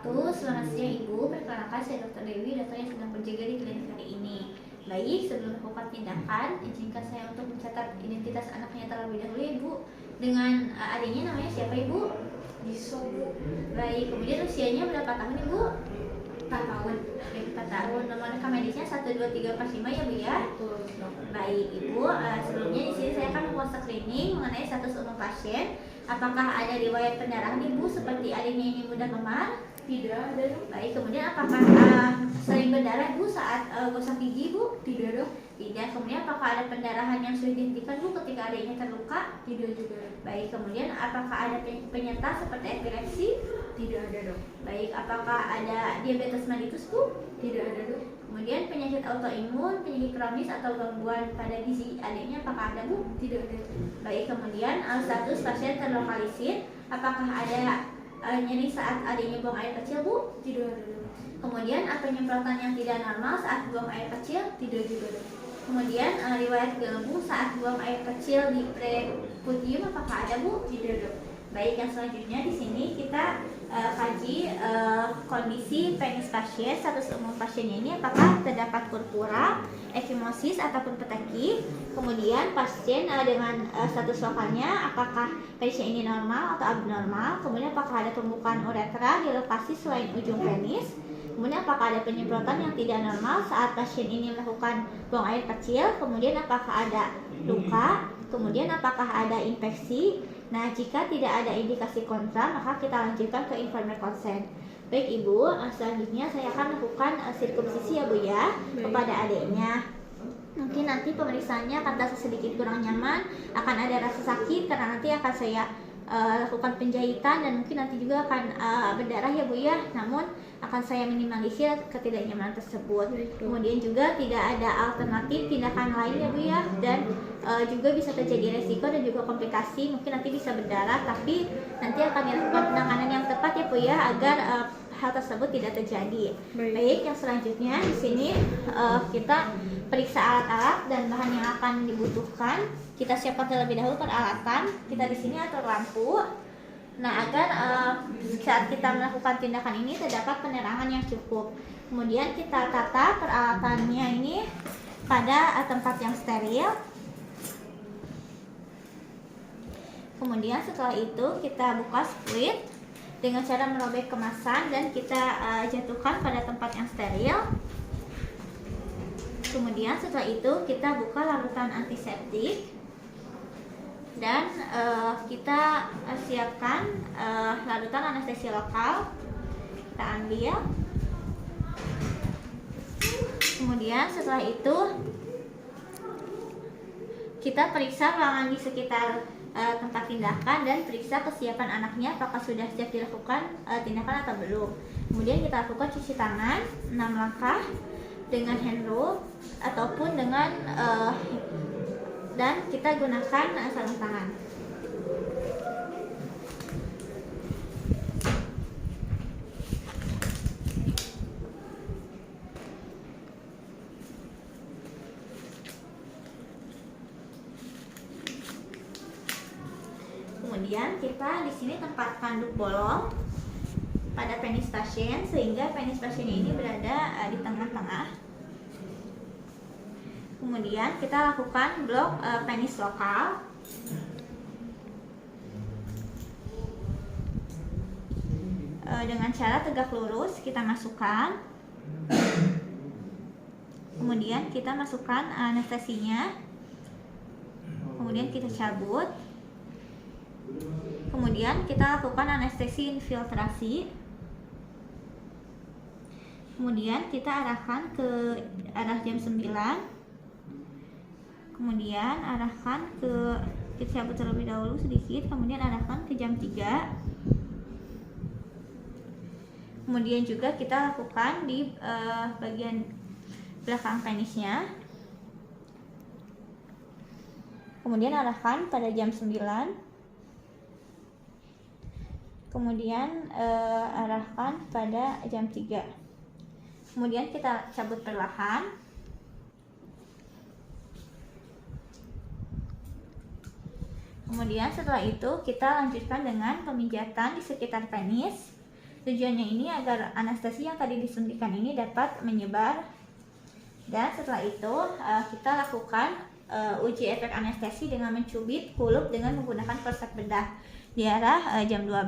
wabarakatuh. Selamat siang Ibu. Perkenalkan saya Dr. Dewi, dokter yang sedang berjaga di klinik hari ini. Baik, sebelum melakukan tindakan, izinkan saya untuk mencatat identitas anaknya terlebih dahulu ya Ibu. Dengan adiknya namanya siapa Ibu? Bisa Bu. Baik, kemudian usianya berapa tahun Ibu? 4 tahun. Baik, 4 tahun. Nomor rekam medisnya 1, 2, 3, 4, 5 ya Bu ya. Betul. Baik Ibu, sebelumnya di sini saya akan membuat screening mengenai status umum pasien. Apakah ada riwayat pendarahan Ibu seperti adiknya ini mudah memar? Tidak ada dok. Baik, kemudian apakah sering berdarah Bu saat gosok gigi Bu? Tidak dok. Tidak. Kemudian apakah ada pendarahan yang sulit dihentikan Bu ketika adiknya terluka? Tidak juga. Baik, kemudian apakah ada penyerta seperti epilepsi? Tidak ada dok. Baik, apakah ada diabetes mellitus Bu? Tidak ada dok. Kemudian penyakit autoimun, penyakit kronis atau gangguan pada gizi adiknya apakah ada Bu? Tidak ada. Baik, kemudian status pasien terlokalisir, apakah ada nyeri saat adiknya buang air kecil Bu? Tidak ada dok. Kemudian penyemprotan yang tidak normal saat buang air kecil? Tidak juga dok. Kemudian riwayat gelembung saat buang air kecil di prepudium apakah ada Bu? Tidak dok. Baik, yang selanjutnya di sini kita kaji kondisi penis pasien, status umum pasiennya ini apakah terdapat purpura, ekimosis ataupun peteki. Kemudian pasien dengan status lokalnya apakah penisnya ini normal atau abnormal. Kemudian apakah ada pembukaan uretra di lokasi selain ujung penis. Kemudian apakah ada penyemprotan yang tidak normal saat pasien ini melakukan buang air kecil. Kemudian apakah ada luka. Kemudian apakah ada infeksi. Nah, jika tidak ada indikasi kontra, maka kita lanjutkan ke informed consent. Baik Ibu, selanjutnya saya akan lakukan sirkumsisi ya Bu ya. Baik. Kepada adiknya. Mungkin nanti pemeriksaannya akan terasa sedikit kurang nyaman, akan ada rasa sakit karena nanti akan saya lakukan penjahitan dan mungkin nanti juga akan berdarah ya Bu ya. Namun akan saya minimalisir ketidaknyamanan tersebut. Kemudian juga tidak ada alternatif tindakan lain ya Bu ya, dan juga bisa terjadi resiko dan juga komplikasi, mungkin nanti bisa berdarah, tapi nanti akan dilakukan penanganan yang tepat ya Bu ya agar hal tersebut tidak terjadi. Baik, yang selanjutnya di sini kita periksa alat-alat dan bahan yang akan dibutuhkan. Kita siapkan terlebih dahulu peralatan. Kita di sini atur lampu. Nah, agar saat kita melakukan tindakan ini terdapat penerangan yang cukup. Kemudian kita tata peralatannya ini pada tempat yang steril. Kemudian setelah itu kita buka split dengan cara merobek kemasan dan kita jatuhkan pada tempat yang steril. Kemudian setelah itu kita buka larutan antiseptik dan kita siapkan larutan anestesi lokal. Kita ambil. Kemudian setelah itu kita periksa ruangan di sekitar tempat tindakan dan periksa kesiapan anaknya apakah sudah siap dilakukan tindakan atau belum. Kemudian kita lakukan cuci tangan 6 langkah dengan hand rub ataupun dengan dan kita gunakan sarung tangan. Kemudian kita di sini tempatkan dup bolong pada penis pasien sehingga penis pasien ini berada di tengah-tengah. Kemudian kita lakukan blok penis lokal. Dengan cara tegak lurus kita masukkan. Kemudian kita masukkan anestesinya. Kemudian kita cabut. Kemudian kita lakukan anestesi infiltrasi. Kemudian kita arahkan ke arah jam 9. Kemudian arahkan ke, kita cabut terlebih dahulu sedikit, kemudian arahkan ke jam 3. Kemudian juga kita lakukan di bagian belakang penisnya. Kemudian arahkan pada jam 9. Kemudian arahkan pada jam 3. Kemudian kita cabut perlahan. Kemudian setelah itu kita lanjutkan dengan pemijatan di sekitar penis. Tujuannya ini agar anestesi yang tadi disuntikan ini dapat menyebar. Dan setelah itu kita lakukan uji efek anestesi dengan mencubit kulup dengan menggunakan forceps bedah di arah jam 12.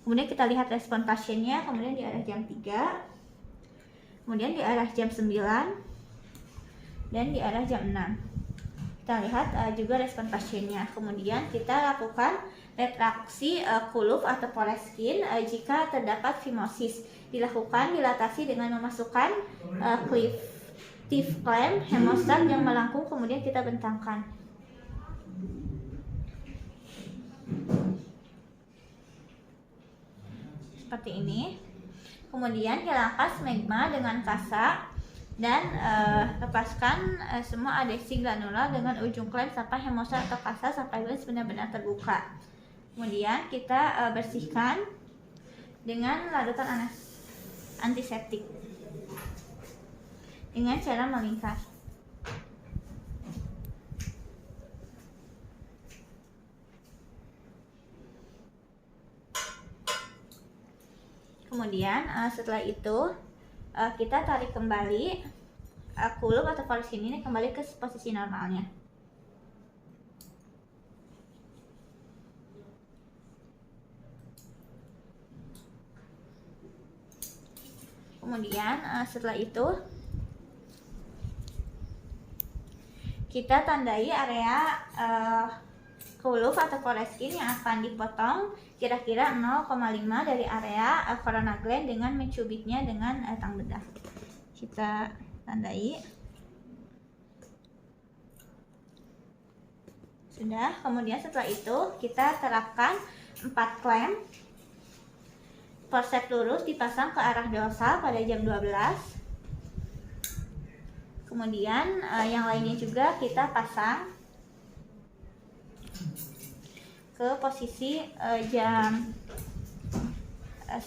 Kemudian kita lihat respon pasiennya, kemudian di arah jam 3, kemudian di arah jam 9, dan di arah jam 6. Kita lihat juga respon pasiennya. Kemudian kita lakukan retraksi kulup atau Poreskin jika terdapat fimosis. Dilakukan dilatasi dengan memasukkan Cliff clamp hemostat yang melengkung, kemudian kita bentangkan. Seperti ini. Kemudian hilangkan smegma dengan kasa dan lepaskan semua adesi granula dengan ujung klem sampai hemostat atau kasa sampai lens benar-benar terbuka. Kemudian kita bersihkan dengan larutan antiseptik dengan cara melingkar. Kemudian setelah itu kita tarik kembali kulup atau Poreskin ini kembali ke posisi normalnya. Kemudian setelah itu kita tandai area kulup atau Poreskin yang akan dipotong kira-kira 0,5 dari area corona gland dengan mencubitnya dengan tang bedah. Kita tandai. Sudah. Kemudian setelah itu kita terapkan 4 klem. Forceps lurus dipasang ke arah dorsal pada jam 12. Kemudian yang lainnya juga kita pasang ke posisi jam 9.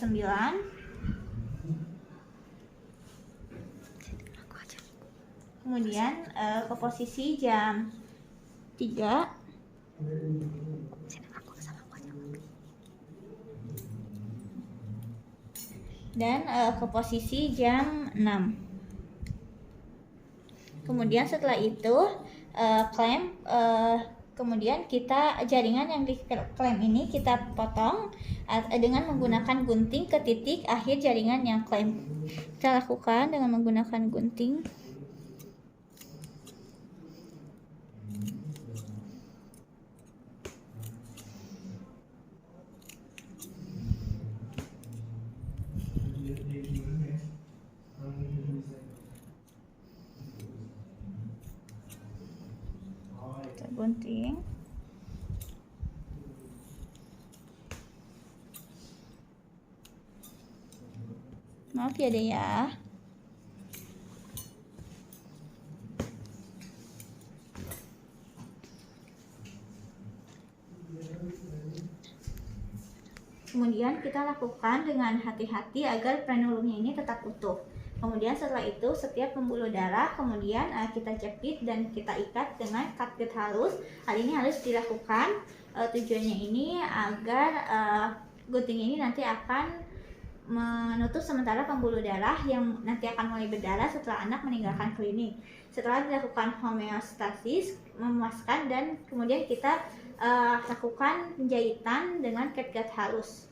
Kemudian ke posisi jam 3. Dan ke posisi jam 6. Kemudian setelah itu klem, kemudian kita jaringan yang di klem ini kita potong dengan menggunakan gunting ke titik akhir jaringan yang klem. Kita lakukan dengan menggunakan gunting. Gunting. Maaf ya deh ya. Kemudian kita lakukan dengan hati-hati agar frenulumnya ini tetap utuh. Kemudian setelah itu setiap pembuluh darah kemudian kita jepit dan kita ikat dengan catgut halus. Hal ini harus dilakukan tujuannya ini agar gunting ini nanti akan menutup sementara pembuluh darah yang nanti akan mulai berdarah setelah anak meninggalkan klinik. Setelah dilakukan homeostasis memuaskan dan kemudian kita lakukan penjahitan dengan catgut halus.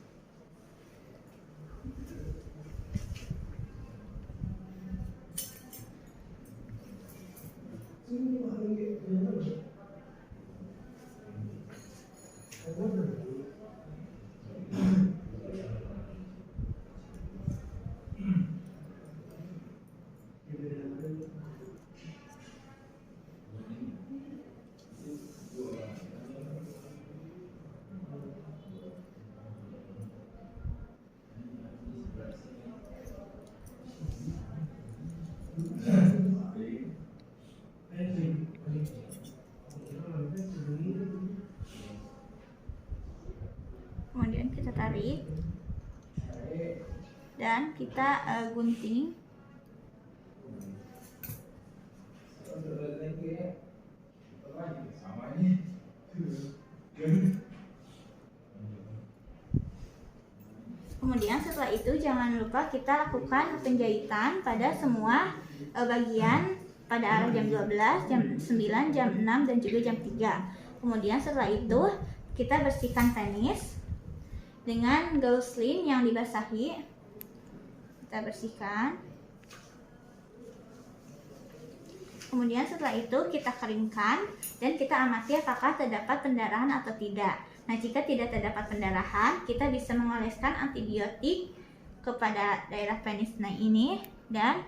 Kemudian kita tarik dan kita gunting. Kemudian setelah itu jangan lupa kita lakukan penjahitan pada semua bagian pada arah jam 12, jam 9, jam 6, dan juga jam 3. Kemudian setelah itu kita bersihkan penis dengan gauze lint yang dibasahi. Kita bersihkan. Kemudian setelah itu kita keringkan dan kita amati apakah terdapat pendarahan atau tidak. Nah, jika tidak terdapat pendarahan, kita bisa mengoleskan antibiotik kepada daerah penis ini dan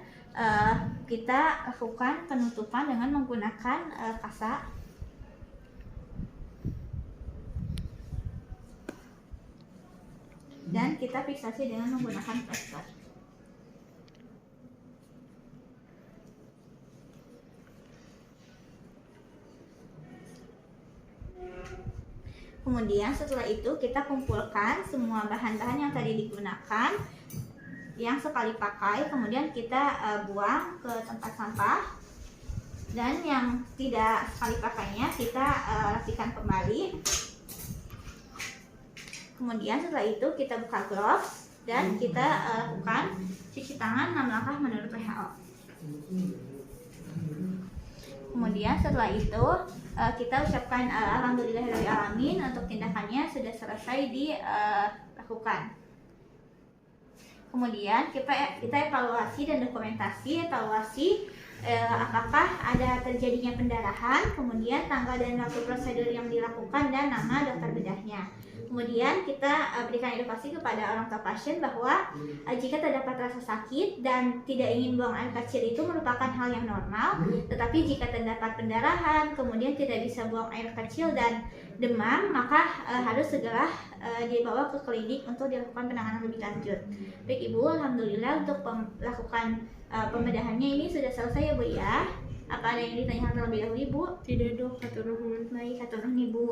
kita lakukan penutupan dengan menggunakan kasa. Dan kita fiksasi dengan menggunakan plester. Kemudian setelah itu kita kumpulkan semua bahan-bahan yang tadi digunakan yang sekali pakai, kemudian kita buang ke tempat sampah, dan yang tidak sekali pakainya kita rapikan kembali. Kemudian setelah itu kita buka gloves dan kita lakukan cuci tangan 6 langkah menurut WHO. Kemudian setelah itu kita ucapkan alhamdulillahirobbilalamin untuk tindakannya sudah selesai dilakukan. Kemudian kita evaluasi dan dokumentasi apakah ada terjadinya pendarahan, kemudian tanggal dan waktu prosedur yang dilakukan, dan nama dokter bedahnya. Kemudian kita berikan edukasi kepada orang tua pasien bahwa jika terdapat rasa sakit dan tidak ingin buang air kecil itu merupakan hal yang normal, tetapi jika terdapat pendarahan, kemudian tidak bisa buang air kecil dan demam, maka harus segera dibawa ke klinik untuk dilakukan penanganan lebih lanjut. Baik Ibu, alhamdulillah untuk melakukan pembedahannya ini sudah selesai ya Bu ya. Apa ada yang ditanyakan terlebih dahulu Ibu? Tidak dok, hatur nuhun. Baik, hatur nuhun Ibu.